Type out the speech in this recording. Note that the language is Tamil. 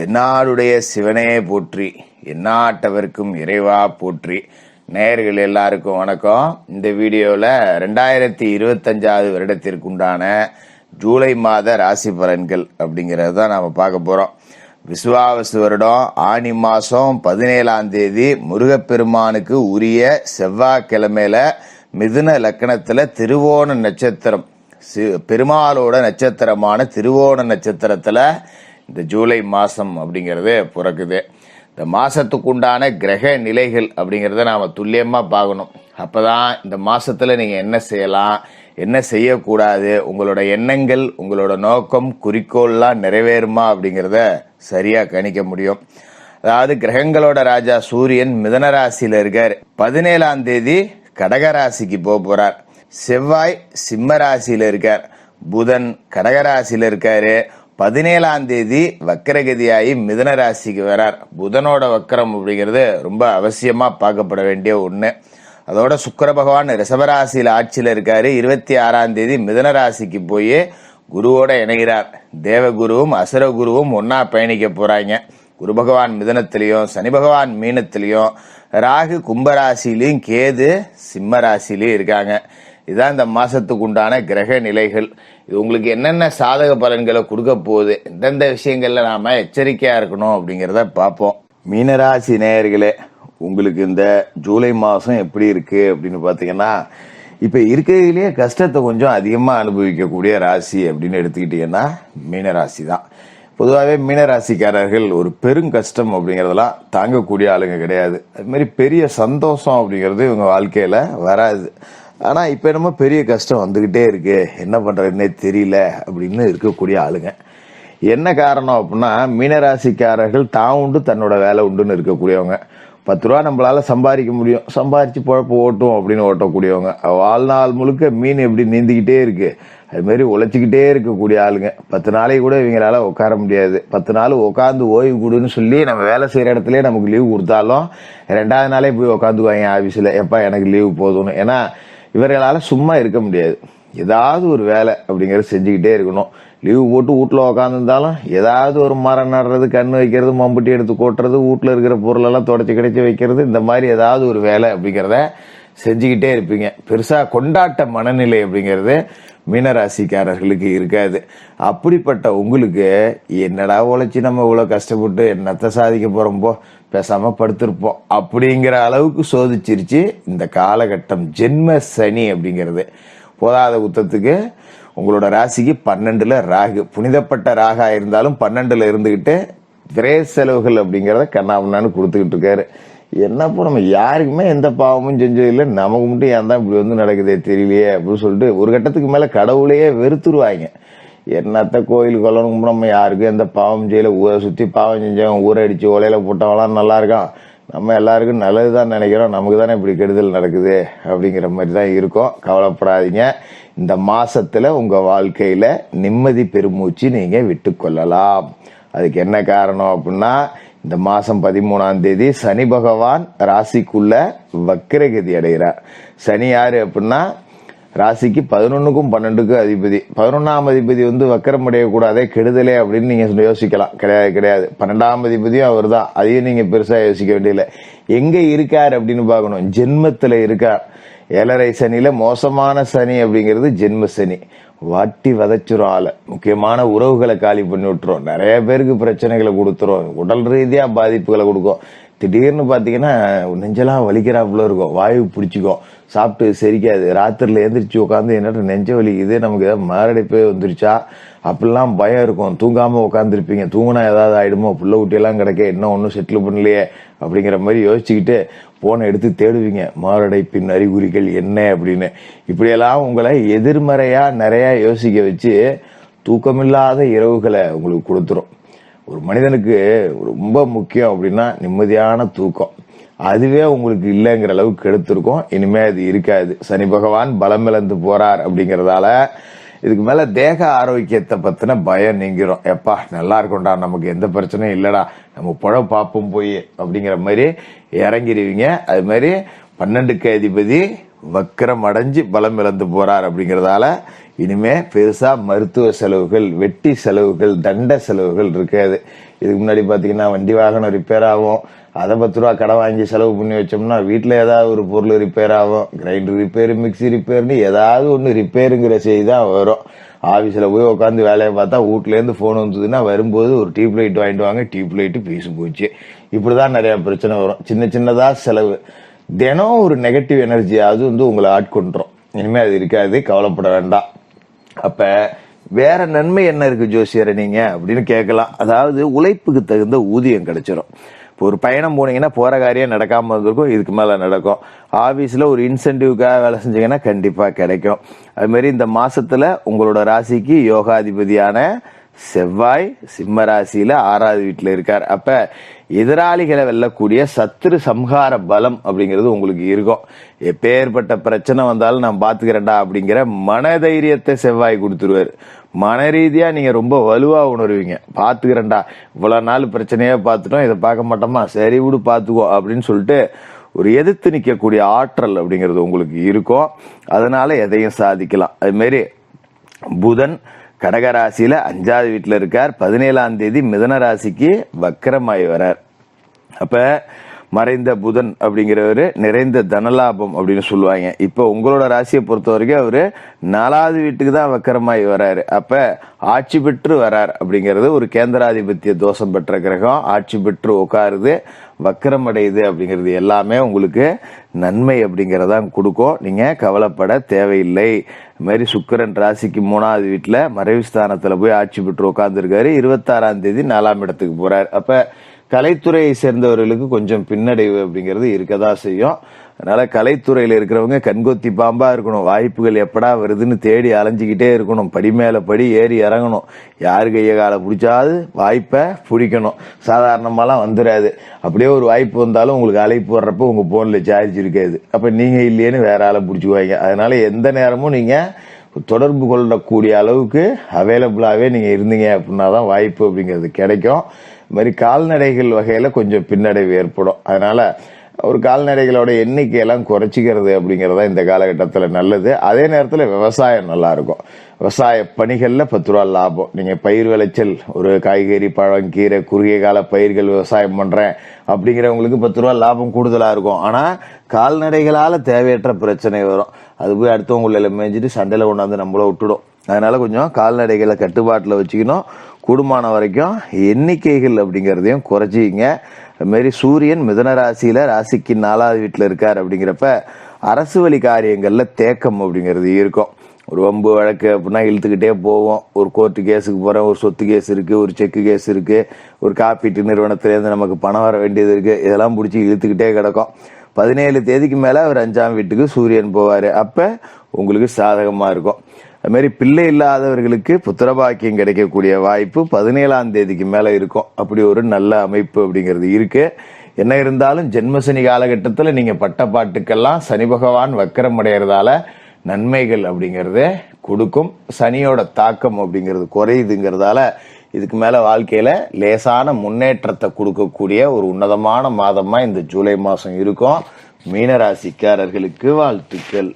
தென்னாடுடைய சிவனே போற்றி, எந்நாட்டவர்க்கும் இறைவா போற்றி. நேயர்கள் எல்லாருக்கும் வணக்கம். இந்த வீடியோவில் 2025 வருடத்திற்குண்டான ஜூலை மாத ராசி பலன்கள் அப்படிங்கிறது தான் நாம் பார்க்க போகிறோம். விசுவாவசு வருடம் ஆனி மாதம் 17ஆம் தேதி முருகப்பெருமானுக்கு உரிய செவ்வாய்க்கிழமையில மிதுன லக்கணத்தில் திருவோண நட்சத்திரம், பெருமாளோட நட்சத்திரமான திருவோண நட்சத்திரத்தில் இந்த ஜூலை மாதம் அப்படிங்கிறது பிறக்குது. இந்த மாதத்துக்குண்டான கிரக நிலைகள் அப்படிங்கிறத நாம் துல்லியமாக பார்க்கணும். அப்போ தான் இந்த மாதத்தில் நீங்கள் என்ன செய்யலாம், என்ன செய்யக்கூடாது, உங்களோட எண்ணங்கள், உங்களோட நோக்கம், குறிக்கோள்லாம் நிறைவேறுமா அப்படிங்கிறத சரியாக கணிக்க முடியும். அதாவது கிரகங்களோட ராஜா சூரியன் மிதுன ராசியில் இருக்கார். 17ஆம் தேதி கடகராசிக்கு போகிறார். செவ்வாய் சிம்ம ராசியில் இருக்கார். புதன் கடகராசியில் இருக்காரு. 17ஆம் தேதி வக்கரகதியாகி மிதுன ராசிக்கு வரார். புதனோட வக்கரம் அப்படிங்கிறது ரொம்ப அவசியமா பார்க்கப்பட வேண்டிய ஒண்ணு. அதோட சுக்கிர பகவான் ரிஷபராசியில் ஆட்சியில் இருக்காரு. 26ஆம் தேதி மிதுன ராசிக்கு போய் குருவோட இணைகிறார். தேவகுருவும் அசுரகுருவும் ஒன்னா பயணிக்க போறாங்க. குரு பகவான் மிதுனத்திலையும் சனி பகவான் மீனத்திலையும் ராகு கும்பராசிலையும் கேது சிம்ம ராசிலையும் இருக்காங்க. இதுதான் இந்த மாசத்துக்கு உண்டான கிரக நிலைகள். இது உங்களுக்கு என்னென்ன சாதக பலன்களை கொடுக்க போகுது, எந்தெந்த விஷயங்கள்ல நாம எச்சரிக்கையா இருக்கணும் அப்படிங்கிறத பார்ப்போம். மீனராசி நேயர்களே, உங்களுக்கு இந்த ஜூலை மாசம் எப்படி இருக்கு அப்படின்னு பாத்தீங்கன்னா, இப்ப இருக்கிறதுலயே கஷ்டத்தை கொஞ்சம் அதிகமா அனுபவிக்கக்கூடிய ராசி அப்படின்னு எடுத்துக்கிட்டீங்கன்னா மீனராசி தான். பொதுவாகவே மீனராசிக்காரர்கள் ஒரு பெருங்கஷ்டம் அப்படிங்கறதெல்லாம் தாங்கக்கூடிய ஆளுங்க கிடையாது. அது மாதிரி பெரிய சந்தோஷம் அப்படிங்கிறது இவங்க வாழ்க்கையில வராது. ஆனா இப்ப என்னமோ பெரிய கஷ்டம் வந்துகிட்டே இருக்கு, என்ன பண்றதுன்னே தெரியல அப்படின்னு இருக்கக்கூடிய ஆளுங்க. என்ன காரணம் அப்படின்னா, மீனராசிக்காரர்கள் தான் உண்டு தன்னோட வேலை உண்டுன்னு இருக்கக்கூடியவங்க. 10 ரூபா நம்மளால சம்பாதிக்க முடியும், சம்பாதிச்சு பொழப்பு ஓட்டும் அப்படின்னு ஓட்டக்கூடியவங்க. வாழ்நாள் முழுக்க மீன் எப்படி நீந்திக்கிட்டே இருக்கு அது மாதிரி உழைச்சிக்கிட்டே இருக்கக்கூடிய ஆளுங்க. 10 நாளைக்கு கூட இவங்களால உட்கார முடியாது. 10 நாள் உட்காந்து ஓய்வு கொடுன்னு சொல்லி நம்ம வேலை செய்யற இடத்துல நமக்கு லீவு கொடுத்தாலும் 2வது நாளே போய் உட்காந்துக்குவாங்க ஆபீஸ்ல, எப்பா எனக்கு லீவு போதும்னு. ஏன்னா இவர்களால சும்மா இருக்க முடியாது. ஏதாவது ஒரு வேலை அப்படிங்கறது செஞ்சுக்கிட்டே இருக்கணும். லீவு போட்டு வீட்டுல உட்காந்துருந்தாலும் ஏதாவது ஒரு மரம் நடுறது, கண்ணு வைக்கிறது, மம்புட்டி எடுத்து கொட்டுறது, வீட்டுல இருக்கிற பொருளெல்லாம் தொடச்சி கிடைச்சி வைக்கிறது, இந்த மாதிரி ஏதாவது ஒரு வேலை அப்படிங்கிறத செஞ்சுக்கிட்டே இருப்பீங்க. பெருசா கொண்டாட்ட மனநிலை அப்படிங்கிறது மீனராசிக்காரர்களுக்கு இருக்காது. அப்படிப்பட்ட உங்களுக்கு என்னடா உழைச்சி நம்ம இவ்வளவு கஷ்டப்பட்டு என்னத்தை சாதிக்க போறோம்போ, பேசாம படுத்திருப்போம் அப்படிங்கிற அளவுக்கு சோதிச்சிருச்சு இந்த காலகட்டம். ஜென்ம சனி அப்படிங்கிறது போதாத குத்தத்துக்கு உங்களோட ராசிக்கு 12ல ராகு, புனிதப்பட்ட ராகா இருந்தாலும் 12ல இருந்துகிட்டு விரை செலவுகள் அப்படிங்கிறத கண்ணாமண்ணான்னு கொடுத்துக்கிட்டு இருக்காரு. என்னப்போ நம்ம யாருக்குமே எந்த பாவமும் செஞ்சதில்லை, நமக்கு மட்டும் ஏன் தான் இப்படி வந்து நடக்குதே தெரியலையே அப்படின்னு சொல்லிட்டு ஒரு கட்டத்துக்கு மேல கடவுளையே வெறுத்துருவாங்க. என்னத்த கோயில் கொள்ளணும், நம்ம யாருக்கும் எந்த பாவம் செய்யல, ஊரை சுத்தி பாவம் செஞ்சவன் ஊரை அடிச்சு ஓலையில போட்டவங்களாம் நல்லா இருக்கான், நம்ம எல்லாருக்கும் நல்லதுதான் நினைக்கிறோம், நமக்கு தானே இப்படி கெடுதல் நடக்குது அப்படிங்கிற மாதிரி தான் இருக்கும். கவலைப்படாதீங்க. இந்த மாசத்துல உங்க வாழ்க்கையில நிம்மதி பெருமூச்சு நீங்க விட்டு கொள்ளலாம். அதுக்கு என்ன காரணம் அப்படின்னா, இந்த மாசம் 13ஆம் தேதி சனி பகவான் ராசிக்குள்ள வக்கிரகதி அடைகிறார். சனி யாரு அப்படின்னா ராசிக்கு 11க்கும் 12க்கும் அதிபதி. 11ஆம் அதிபதி வக்கரம் அடையக்கூடாதே, கெடுதலே அப்படின்னு நீங்க யோசிக்கலாம். கிடையாது. 12ஆம் அதிபதியும் அவர் தான். அதையும் நீங்க பெருசா யோசிக்க வேண்டியதில்லை. எங்க இருக்கார் அப்படின்னு பாக்கணும். ஜென்மத்துல இருக்கார். 7.5 சனியில மோசமான சனி அப்படிங்கிறது ஜென்ம சனி. வாட்டி வதைச்சிரும் ஆளை. முக்கியமான உறவுகளை காலி பண்ணி விட்டுரும். நிறைய பேருக்கு பிரச்சனைகளை கொடுத்துரும். உடல் ரீதியா பாதிப்புகளை கொடுக்கும். திடீர்னு பாத்தீங்கன்னா நெஞ்செல்லாம் வலிக்கிறாப்புல இருக்கும், வாயு பிடிச்சிக்கும், சாப்பிட்டு செரிக்காது, ராத்திரில எந்திரிச்சு உட்காந்து என்னட்ட நெஞ்ச வலிக்குது, நமக்கு ஏதாவது மாரடைப்பே வந்துருச்சா அப்படிலாம் பயம் இருக்கும். தூங்காம உட்காந்துருப்பீங்க, தூங்கினா ஏதாவது ஆயிடுமோ, புள்ள குட்டியெல்லாம் கிடைக்க இன்னும் ஒன்னும் செட்டில் பண்ணலையே அப்படிங்கிற மாதிரி யோசிச்சுக்கிட்டு போனை எடுத்து தேடுவீங்க, மாரடைப்பின் அறிகுறிகள் என்ன அப்படின்னு. இப்படியெல்லாம் உங்களை எதிர்மறையா நிறைய யோசிக்க வச்சு தூக்கமில்லாத இரவுகளை உங்களுக்கு கொடுத்துரும். ஒரு மனிதனுக்கு ரொம்ப முக்கியம் அப்படின்னா நிம்மதியான தூக்கம். அதுவே உங்களுக்கு இல்லைங்கிற அளவுக்கு கெடுத்திருக்கும். இனிமே அது இருக்காது. சனி பகவான் பலம் இழந்து போறார் அப்படிங்கறதால இதுக்கு மேல தேக ஆரோக்கியத்தை பத்தின பயம் நீங்கிரும். எப்பா நல்லா இருக்கும்டா, நமக்கு எந்த பிரச்சனையும் இல்லடா, நம்ம புழ பாப்போம் போய் அப்படிங்கிற மாதிரி இறங்கிடுவீங்க. அது மாதிரி 12க்கு அதிபதி வக்கரம் அடைஞ்சு பலம் இழந்து போறார். அப்படிங்கறதால இனிமே பெருசா மருத்துவ செலவுகள், வெட்டி செலவுகள், தண்ட செலவுகள் இருக்காது. இதுக்கு முன்னாடி பாத்தீங்கன்னா வண்டி வாகனம் ரிப்பேர் ஆகும், அதை 10 ரூபா கடை வாங்கி செலவு பண்ணி வச்சோம்னா வீட்டுல ஏதாவது ஒரு பொருள் ரிப்பேர் ஆகும், கிரைண்டர் ரிப்பேர், மிக்சி ரிப்பேர்னு ஏதாவது ஒண்ணு ரிப்பேருங்கிற செய்தி தான் வரும். ஆபீஸ்ல போய் உட்காந்து வேலையை பார்த்தா வீட்டுல இருந்து போன் வந்ததுன்னா வரும்போது ஒரு டியூப் லைட் வாங்கிட்டு வாங்க, டியூப் லைட் பீஸ் போச்சு. இப்படிதான் நிறைய பிரச்சனை வரும். சின்ன சின்னதா செலவு, தினம் ஒரு நெகட்டிவ் எனர்ஜியாவது உங்களை ஆட்கொண்டுரும். இனிமே அது இருக்காது, கவலைப்பட வேண்டாம். அப்ப வேற நன்மை என்ன இருக்கு ஜோசியரை நீங்க அப்படின்னு கேட்கலாம். அதாவது உழைப்புக்கு தகுந்த ஊதியம் கிடைச்சிடும். இப்போ ஒரு பயணம் போனீங்கன்னா போற காரியம் நடக்காம இருந்திருக்கும், இதுக்கு மேல நடக்கும். ஆபீஸ்ல ஒரு இன்சென்டிவ்காக வேலை செஞ்சீங்கன்னா கண்டிப்பா கிடைக்கும். அது மாதிரி இந்த மாசத்துல உங்களோட ராசிக்கு யோகாதிபதியான செவ்வாய் சிம்ம ராசியில 6வது வீட்டுல இருக்கார். அப்ப எதிராளிகளை வெல்லக்கூடிய சத்துரு சம்ஹார பலம் அப்படிங்கிறது உங்களுக்கு இருக்கும். எப்பேற்பட்ட பிரச்சனை வந்தாலும் நான் பாத்துக்கிறேன்டா அப்படிங்கிற மனதைரியத்தை செவ்வாய் கொடுத்துருவாரு. மன ரீதியா நீங்க ரொம்ப வலுவா உணர்வீங்க. பாத்துக்கிறேன்டா, இவ்வளவு நாள் பிரச்சனையே பார்த்துட்டோம், இதை பார்க்க மாட்டோமா, சரி விடு பாத்துக்கோ அப்படின்னு சொல்லிட்டு ஒரு எதிர்த்து நிக்கக்கூடிய ஆற்றல் அப்படிங்கிறது உங்களுக்கு இருக்கும். அதனால எதையும் சாதிக்கலாம். அது மாதிரி புதன் கடகராசியில 5வது வீட்டுல இருக்கார். 17ஆம் தேதி மிதன ராசிக்கு வக்கரமாய் வரார். அப்ப மறைந்த புதன் அப்படிங்கிறவரு நிறைந்த தனலாபம் அப்படின்னு சொல்லுவாங்க. இப்ப உங்களோட ராசியை பொறுத்த வரைக்கும் அவரு 4வது வீட்டுக்கு தான் வக்கரமாய் வராரு. அப்ப ஆட்சி பெற்று வரார் அப்படிங்கிறது ஒரு கேந்திராதிபத்திய தோஷம் பெற்ற கிரகம். ஆட்சி பெற்று உட்காருது, வக்கரம் அடையுது அப்படிங்கிறது எல்லாமே உங்களுக்கு நன்மை அப்படிங்கறதான் கொடுக்கும். நீங்க கவலைப்பட தேவையில்லை. இது மாதிரி சுக்கிரன் ராசிக்கு 3வது வீட்டுல மறைவு ஸ்தானத்துல போய் ஆட்சி பெற்று உட்கார்ந்து இருக்காரு. 26ஆம் தேதி 4ஆம் இடத்துக்கு போறாரு. அப்ப கலைத்துறையை சேர்ந்தவர்களுக்கு கொஞ்சம் பின்னடைவு அப்படிங்கிறது இருக்கதான் செய்யும். அதனால கலைத்துறையில இருக்கிறவங்க கண்கொத்தி பாம்பா இருக்கணும். வாய்ப்புகள் எப்படா வருதுன்னு தேடி அலைஞ்சிக்கிட்டே இருக்கணும். படி மேல படி ஏறி இறங்கணும். யாரு கைய காலை பிடிச்சாது வாய்ப்பை பிடிக்கணும். சாதாரணமாலாம் வந்துடாது. அப்படியே ஒரு வாய்ப்பு வந்தாலும் உங்களுக்கு அழைப்பு வர்றப்ப உங்க போன்ல சார்ஜ் இருக்காது. அப்ப நீங்க இல்லையேன்னு வேற ஆளை பிடிச்சுக்குவாங்க. அதனால எந்த நேரமும் நீங்க தொடர்பு கொள்ளக்கூடிய அளவுக்கு அவைலபிளாவே நீங்க இருந்தீங்க அப்படின்னாதான் வாய்ப்பு அப்படிங்கிறது கிடைக்கும். இது மாதிரி கால்நடைகள் வகையில கொஞ்சம் பின்னடைவு ஏற்படும். அதனால ஒரு கால்நடைகளோட எண்ணிக்கையெல்லாம் குறைச்சிக்கிறது அப்படிங்கறதா இந்த காலகட்டத்தில் நல்லது. அதே நேரத்தில் விவசாயம் நல்லா இருக்கும். விவசாய பணிகள்ல 10 ரூபா லாபம். நீங்க பயிர் விளைச்சல், ஒரு காய்கறி, பழம், கீரை, குறுகிய கால பயிர்கள் விவசாயம் பண்றேன் அப்படிங்கிறவங்களுக்கு 10 ரூபா லாபம் கூடுதலா இருக்கும். ஆனா கால்நடைகளால தேவையற்ற பிரச்சனை வரும். அது போய் அடுத்தவங்களை மேய்ஞ்சிட்டு சண்டையில கொண்டாந்து நம்மள விட்டுடும். அதனால கொஞ்சம் கால்நடைகளை கட்டுப்பாட்டுல வச்சுக்கணும். கூடுமான வரைக்கும் எண்ணிக்கைகள் அப்படிங்கறதையும் குறைச்சிங்க. அது மாதிரி சூரியன் மிதுன ராசியில ராசிக்கு 4வது வீட்டுல இருக்காரு. அப்படிங்கிறப்ப அரசு வழி காரியங்கள்ல தேக்கம் அப்படிங்கிறது இருக்கும். ஒரு வம்பு வழக்கு அப்படின்னா இழுத்துக்கிட்டே போவோம். ஒரு கோர்ட்டு கேஸுக்கு போறோம், ஒரு சொத்து கேஸ் இருக்கு, ஒரு செக்கு கேஸ் இருக்கு, ஒரு காப்பீட்டு நிறுவனத்திலேருந்து நமக்கு பணம் வர வேண்டியது இருக்கு. இதெல்லாம் பிடிச்சி இழுத்துக்கிட்டே கிடக்கும். 17 தேதிக்கு மேல அவர் 5ஆம் வீட்டுக்கு சூரியன் போவாரு. அப்ப உங்களுக்கு சாதகமா இருக்கும். அது மாதிரி பிள்ளை இல்லாதவர்களுக்கு புத்திரபாக்கியம் கிடைக்கக்கூடிய வாய்ப்பு 17ஆம் தேதிக்கு மேல இருக்கும். அப்படி ஒரு நல்ல அமைப்பு அப்படிங்கிறது இருக்கு. என்ன இருந்தாலும் ஜென்மசனி காலகட்டத்தில் நீங்க பட்ட பாட்டுக்கெல்லாம் சனி பகவான் வக்கரம் அடைகிறதால நன்மைகள் அப்படிங்கறது கொடுக்கும். சனியோட தாக்கம் அப்படிங்கிறது குறையுதுங்கிறதால இதுக்கு மேல வாழ்க்கையில லேசான முன்னேற்றத்தை கொடுக்கக்கூடிய ஒரு உன்னதமான மாதமா இந்த ஜூலை மாசம் இருக்கும். மீனராசிக்காரர்களுக்கு வாழ்த்துக்கள்.